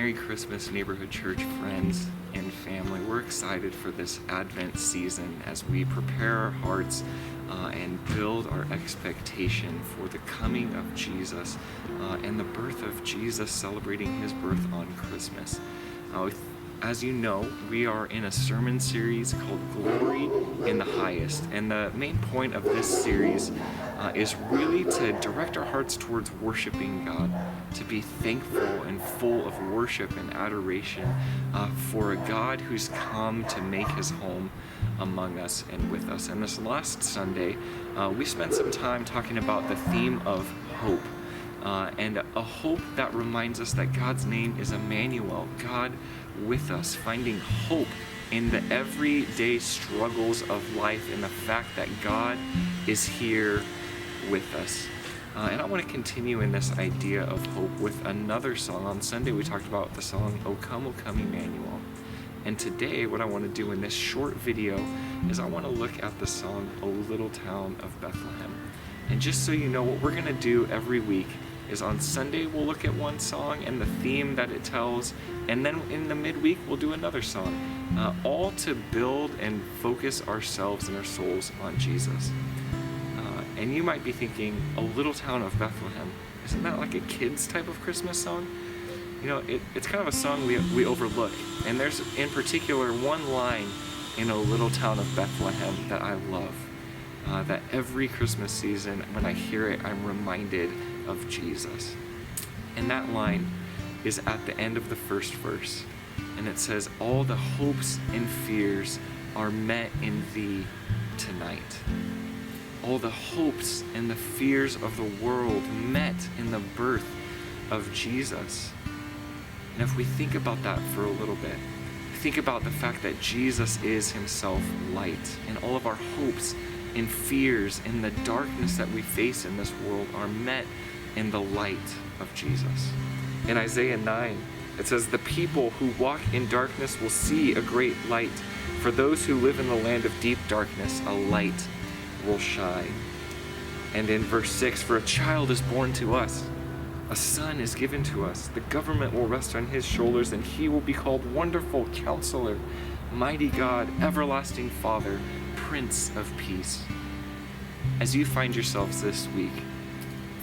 Merry Christmas, Neighborhood Church friends and family. We're excited for this Advent season as we prepare our hearts and build our expectation for the coming of Jesus and the birth of Jesus, celebrating his birth on Christmas. As you know, we are in a sermon series called Glory in the Highest, and the main point of this series is really to direct our hearts towards worshiping God, to be thankful and full of worship and adoration for a God who's come to make his home among us and with us. And this last Sunday, we spent some time talking about the theme of hope. And a hope that reminds us that God's name is Emmanuel, God with us, finding hope in the everyday struggles of life and the fact that God is here with us. And I want to continue in this idea of hope with another song. On Sunday we talked about the song, O Come, Emmanuel. And today what I want to do in this short video is I want to look at the song, O Little Town of Bethlehem. And just so you know, what we're going to do every week is on Sunday we'll look at one song and the theme that it tells, and then in the midweek we'll do another song, all to build and focus ourselves and our souls on Jesus. And you might be thinking, O Little Town of Bethlehem, isn't that like a kid's type of Christmas song? You know, it's kind of a song we overlook, and there's in particular one line in O Little Town of Bethlehem that I love, that every Christmas season when I hear it I'm reminded of Jesus. And that line is at the end of the first verse, and it says, all the hopes and fears are met in thee tonight. All the hopes and the fears of the world met in the birth of Jesus. And if we think about that for a little bit, think about the fact that Jesus is himself light, and all of our hopes and fears in the darkness that we face in this world are met in the light of Jesus. In Isaiah 9, it says, the people who walk in darkness will see a great light. For those who live in the land of deep darkness, a light will shine. And in verse 6, for a child is born to us, a son is given to us. The government will rest on his shoulders, and he will be called Wonderful Counselor, Mighty God, Everlasting Father, Prince of Peace. As you find yourselves this week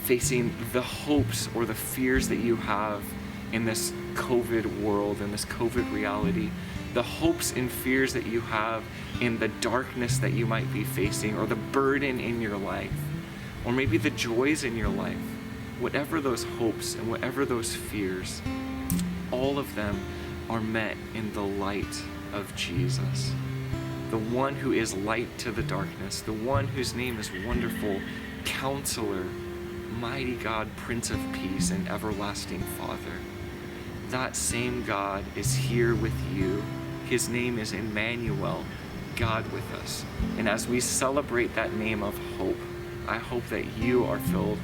facing the hopes or the fears that you have in this COVID world, in this COVID reality, the hopes and fears that you have in the darkness that you might be facing, or the burden in your life, or maybe the joys in your life, whatever those hopes and whatever those fears, all of them are met in the light of Jesus. The one who is light to the darkness, the one whose name is Wonderful Counselor, Mighty God, Prince of Peace, and Everlasting Father. That same God is here with you. His name is Emmanuel, God with us. And as we celebrate that name of hope, I hope that you are filled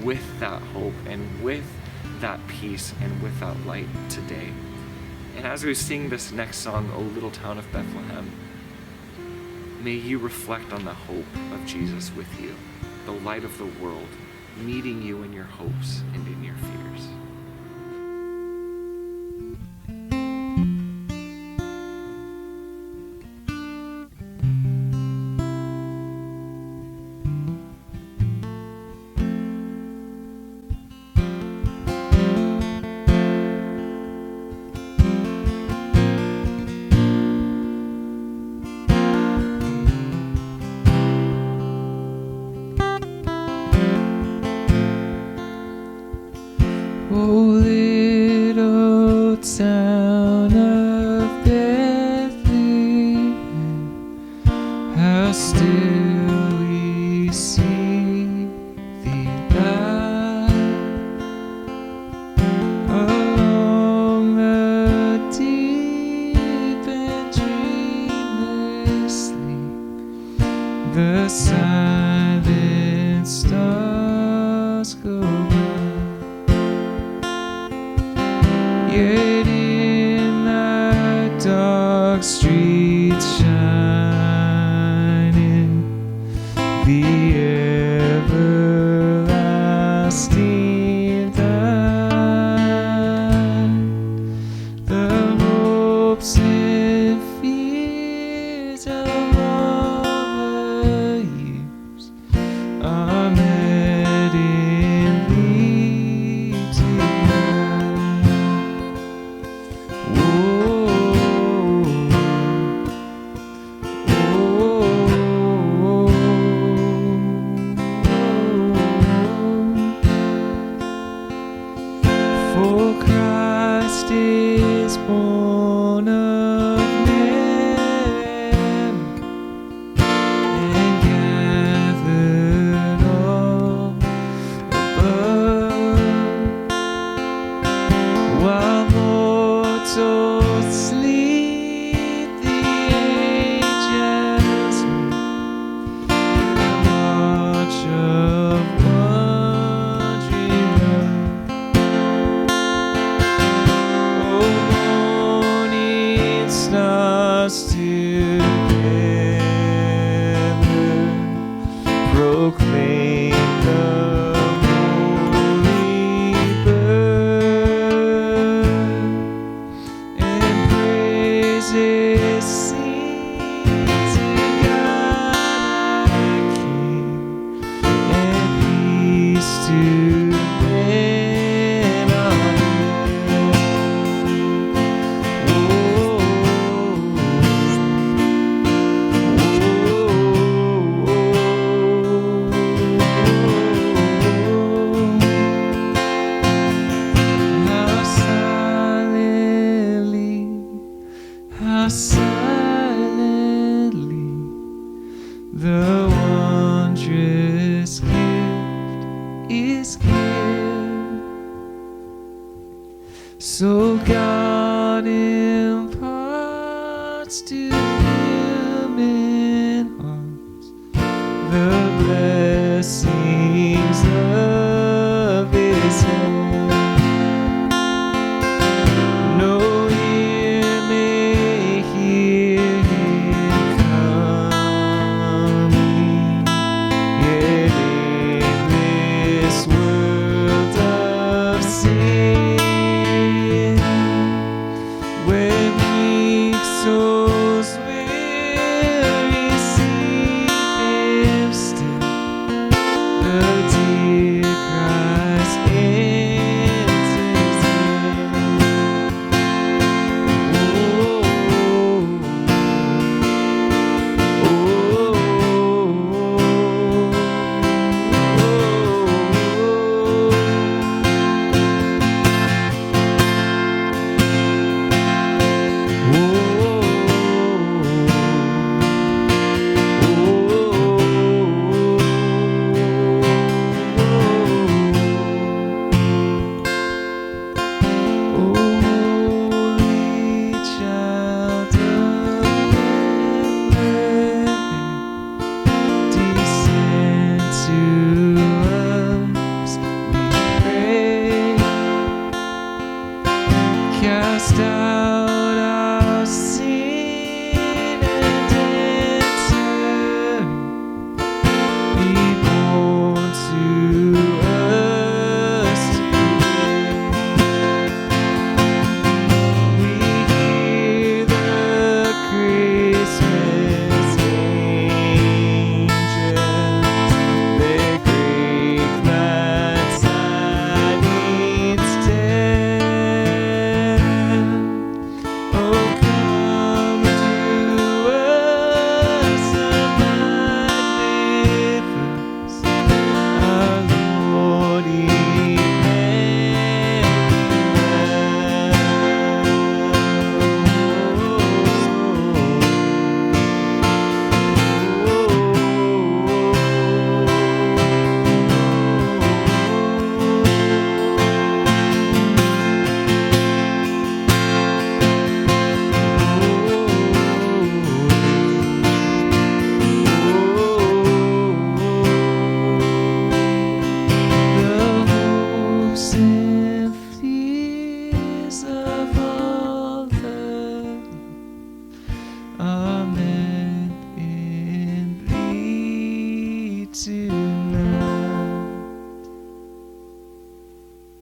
with that hope and with that peace and with that light today. And as we sing this next song, O Little Town of Bethlehem, may you reflect on the hope of Jesus with you, the light of the world, meeting you in your hopes and in your fears. O little town of Bethlehem, how still we see thee lie along the deep and dreamless sleep. The silent stars go by. Yet in the dark streets shining, the everlasting light. hopes and fears of all the years are met in thee tonight. For Christ is born of man and gathered all above, while mortals sleep, the angels watch of wandering love. Morning stars together proclaim the holy birth, and praises sing to God our King, and peace to men on how silently the wondrous gift is given. So God imparts to human hearts the blessings of His hand. No ear may hear Him coming, yet in this world of sin, when weak souls will receive Him still, the dear Christ enters in. Holy child of Bethlehem, descend to us, we pray. Cast out our sin and enter. Be born to us today. We hear the Christmas angels, their great glad tidings tell. Oh, come to us, abide with us, our Lord the hopes and fears of all the are met in thee too.